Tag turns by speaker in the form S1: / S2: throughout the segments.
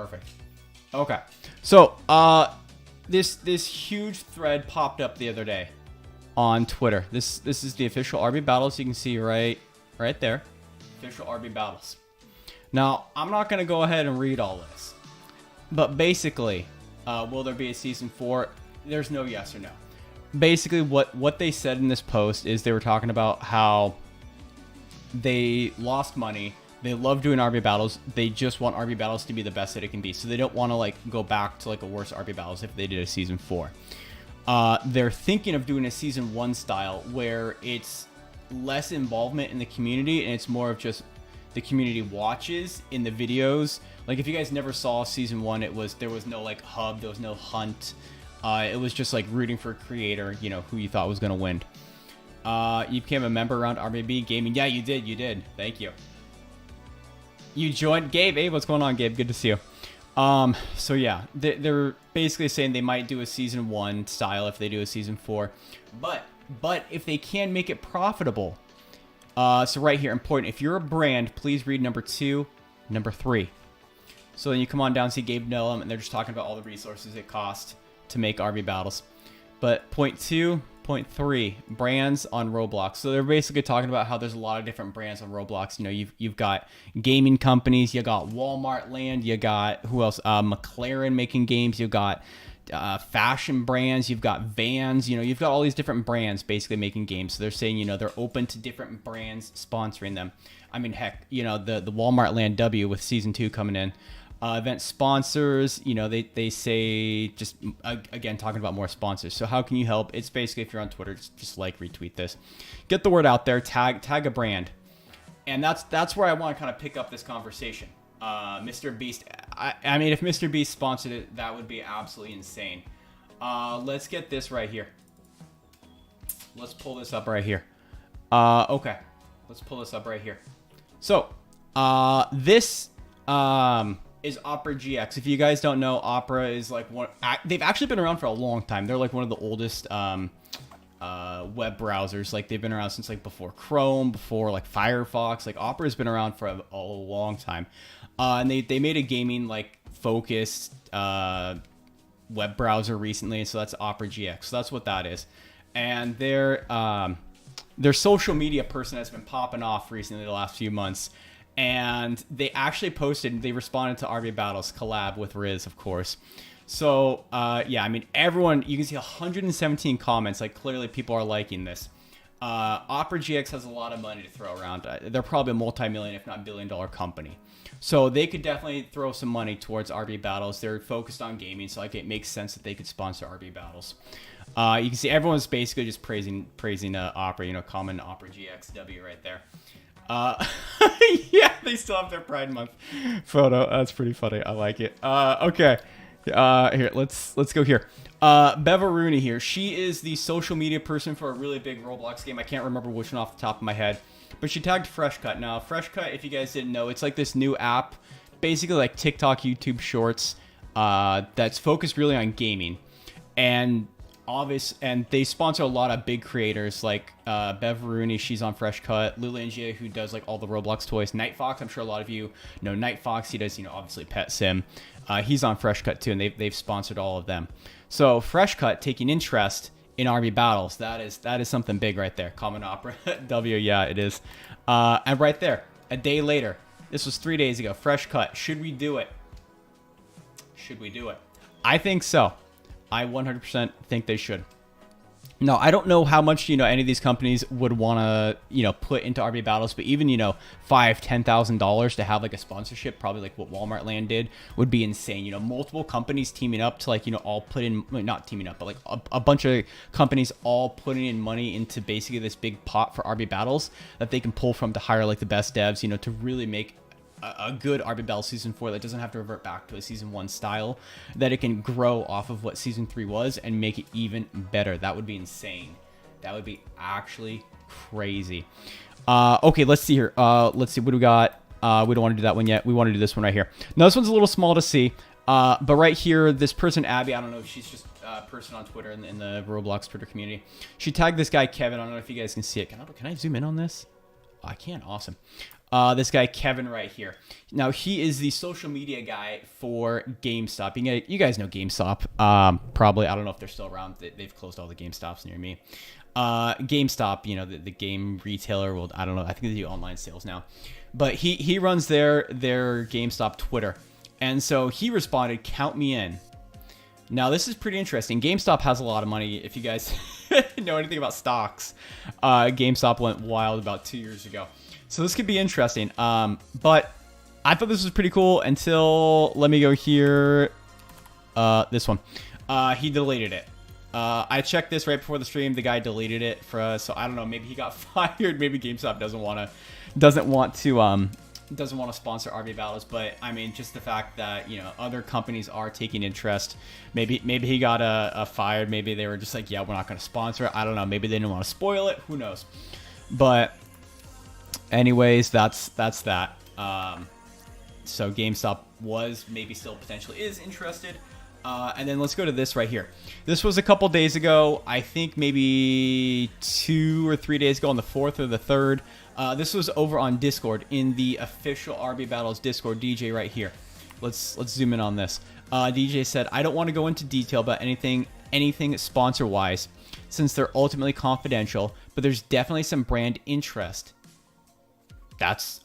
S1: Perfect. Okay. So, this huge thread popped up the other day on Twitter. This is the official RB Battles. You can see right there. Official RB Battles. Now, I'm not going to go ahead and read all this. But basically, will there be a season 4? There's no yes or no. Basically, what they said in this post is they were talking about how they lost money. They love doing RB Battles. They just want RB Battles to be the best that it can be. So they don't want to like go back to like a worse RB Battles if they did a season 4. They're thinking of doing a season 1 style where it's less involvement in the community and it's more of just the community watches in the videos. Like if you guys never saw season 1, there was no like hub, there was no hunt. It was just like rooting for a creator, you know, who you thought was going to win. You became a member around RBB Gaming. Yeah, you did. Thank you. You joined, Gabe. Hey, what's going on, Gabe? Good to see you. So yeah, they're basically saying they might do a season 1 style if they do a season 4, but if they can make it profitable. So right here, important. If you're a brand, please read number 2, number 3. So then you come on down, see Gabe Nellum, and they're just talking about all the resources it costs to make RB Battles. But point 2, point 3, brands on Roblox. So they're basically talking about how there's a lot of different brands on Roblox. You know, you've got gaming companies, you got Walmart Land, you got who else? McLaren making games, you got fashion brands, you've got Vans, you know, you've got all these different brands basically making games. So they're saying, you know, they're open to different brands sponsoring them. I mean, heck, you know, the Walmart Land W with season 2 coming in. Event sponsors, you know, they say, just again talking about more sponsors. So how can you help? It's basically, if you're on Twitter, just like, retweet this, get the word out there, tag a brand. And that's where I want to kind of pick up this conversation. Mr. Beast, I mean, if Mr. Beast sponsored it, that would be absolutely insane. Let's get this right here. Let's pull this up right here. Okay, let's pull this up right here. So this is Opera GX. If you guys don't know, Opera is like they've actually been around for a long time. They're like one of the oldest web browsers. Like they've been around since like before Chrome, before like Firefox. Like Opera has been around for a long time. And they made a gaming like focused web browser recently. So that's Opera GX. So that's what that is. And their social media person has been popping off recently the last few months. And they actually they responded to RB Battles collab with Riz, of course. So, yeah, I mean, everyone, you can see 117 comments. Like, clearly people are liking this. Opera GX has a lot of money to throw around. They're probably a multi-million, if not billion-dollar company. So they could definitely throw some money towards RB Battles. They're focused on gaming, so like it makes sense that they could sponsor RB Battles. You can see everyone's basically just praising Opera, you know, common Opera GXW right there. Yeah, they still have their Pride Month photo. That's pretty funny. I like it. Okay. Here, let's go here. Beva Rooney here. She is the social media person for a really big Roblox game. I can't remember which one off the top of my head, but she tagged Freshcut. Now, Freshcut, if you guys didn't know, it's like this new app, basically like TikTok, YouTube Shorts, that's focused really on gaming. And they sponsor a lot of big creators like Bev Rooney, she's on Freshcut, Lulangia, who does like all the Roblox toys, Night Fox, I'm sure a lot of you know Night Fox, he does, you know, obviously Pet Sim. He's on Freshcut too, and they've sponsored all of them. So Freshcut taking interest in RB Battles, that is something big right there. Common Opera W, yeah, it is. And right there, a day later, this was 3 days ago, Freshcut, should we do it? Should we do it? I think so. I 100% think they should. No, I don't know how much, you know, any of these companies would want to, you know, put into RB Battles, but even, you know, $5,000-$10,000 to have like a sponsorship, probably like what Walmart Land did, would be insane. You know, multiple companies teaming up to like, you know, all put in, not teaming up, but like a bunch of companies all putting in money into basically this big pot for RB Battles that they can pull from to hire like the best devs, you know, to really make a good RB Battle Season 4 that doesn't have to revert back to a Season 1 style, that it can grow off of what Season 3 was and make it even better. That would be insane. That would be actually crazy. Okay, let's see here. Let's see, what do we got? We don't want to do that one yet. We want to do this one right here. Now, this one's a little small to see, but right here, this person, Abby, I don't know if she's just a person on Twitter in the Roblox Twitter community. She tagged this guy, Kevin. I don't know if you guys can see it. Can I zoom in on this? I can. Awesome. This guy, Kevin, right here. Now, he is the social media guy for GameStop. You guys know GameStop. Probably, I don't know if they're still around. They've closed all the GameStops near me. GameStop, you know, the game retailer. Well, I don't know. I think they do online sales now. But he runs their GameStop Twitter. And so he responded, count me in. Now, this is pretty interesting. GameStop has a lot of money. If you guys know anything about stocks, GameStop went wild about 2 years ago. So this could be interesting. But I thought this was pretty cool until, let me go here, this one. He deleted it. I checked this right before the stream. The guy deleted it for us. So I don't know. Maybe he got fired. Maybe GameStop doesn't want to sponsor RB Battles. But I mean, just the fact that, you know, other companies are taking interest. Maybe he got fired. Maybe they were just like, yeah, we're not going to sponsor it. I don't know. Maybe they didn't want to spoil it. Who knows? But anyways, that's that. So GameStop was, maybe still potentially is interested. And then let's go to this right here. This was a couple days ago. I think maybe 2 or 3 days ago, on the 4th or the 3rd. This was over on Discord in the official RB Battles Discord. DJ right here. Let's zoom in on this. DJ said, I don't want to go into detail about anything sponsor wise, since they're ultimately confidential, but there's definitely some brand interest. That's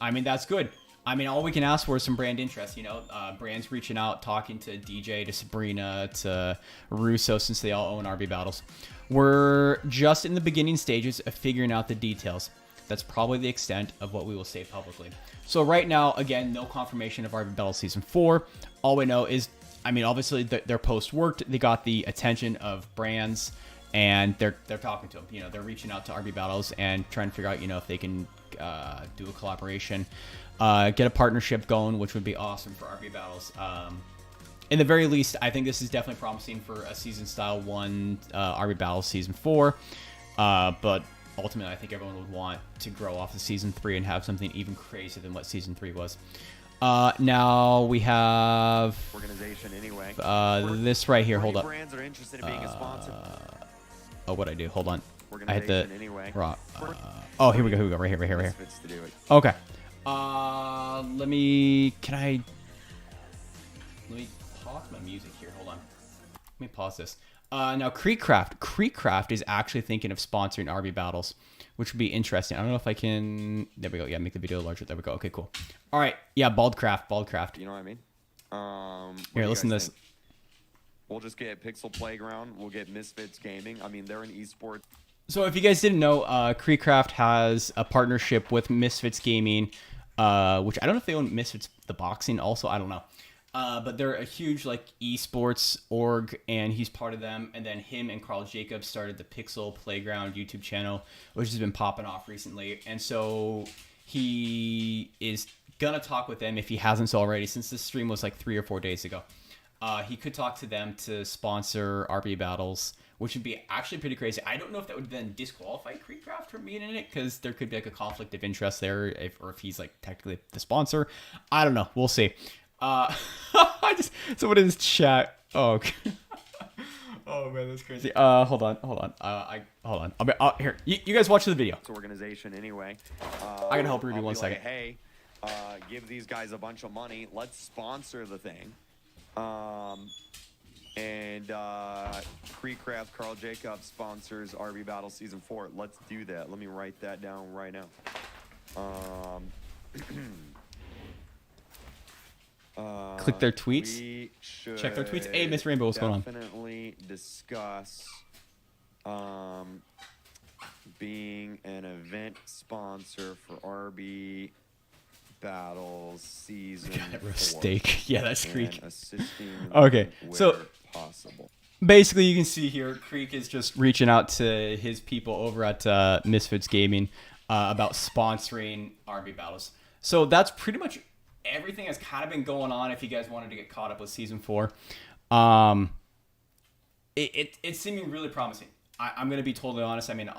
S1: good. I mean, all we can ask for is some brand interest, you know, brands reaching out, talking to DJ, to Sabrina, to Russo, since they all own RB Battles. We're just in the beginning stages of figuring out the details. That's probably the extent of what we will say publicly. So right now, again, no confirmation of RB Battles Season 4. All we know is, I mean, obviously their post worked. They got the attention of brands, and they're talking to them. You know, they're reaching out to RB Battles and trying to figure out, you know, if they can do a collaboration. Get a partnership going, which would be awesome for RB Battles. In the very least, I think this is definitely promising for a season style 1 RB Battles Season 4. But ultimately, I think everyone would want to grow off of Season 3 and have something even crazier than what Season 3 was. Now we have
S2: organization anyway.
S1: This right here. Hold up.
S2: Brands are interested in being a sponsor.
S1: Oh, what'd I do? Hold on. I hit the
S2: anyway.
S1: Oh, here we go. Right here. Okay. Let me pause my music here. Hold on. Let me pause this. Now Creekcraft is actually thinking of sponsoring RB Battles, which would be interesting. I don't know if I can. There we go. Yeah, make the video larger. There we go. Okay, cool. All right. Yeah, Baldcraft.
S2: You know what I mean?
S1: Here, listen to this.
S2: Think? We'll just get Pixel Playground. We'll get Misfits Gaming. I mean, they're in esports.
S1: So if you guys didn't know, Creekcraft has a partnership with Misfits Gaming, which I don't know if they own Misfits the boxing also. I don't know. But they're a huge like esports org, and he's part of them. And then him and Carl Jacobs started the Pixel Playground YouTube channel, which has been popping off recently. And so he is gonna talk with them if he hasn't so already, since this stream was like 3 or 4 days ago. He could talk to them to sponsor RB Battles, which would be actually pretty crazy. I don't know if that would then disqualify Creekcraft from being in it, because there could be like a conflict of interest there, if he's like technically the sponsor. I don't know. We'll see. Someone in this chat. Oh, okay. Oh man, that's crazy. Hold on. Hold on. Here. You guys watch the video.
S2: It's organization anyway.
S1: I can help Ruby one second.
S2: Like, hey, give these guys a bunch of money. Let's sponsor the thing. Creekcraft, Carl Jacobs sponsors RB Battle Season 4. Let's do that. Let me write that down right now.
S1: Click their tweets. Check their tweets. Hey, Miss Rainbow, what's going on?
S2: Definitely discuss being an event sponsor for RB Battles Season 4.
S1: Steak. Yeah, that's Creek.
S2: Okay,
S1: okay, so possible. Basically, you can see here, Creek is just reaching out to his people over at Misfits Gaming about sponsoring RB Battles. So that's pretty much everything has kind of been going on. If you guys wanted to get caught up with Season 4, it's seeming really promising. I'm going to be totally honest. I mean,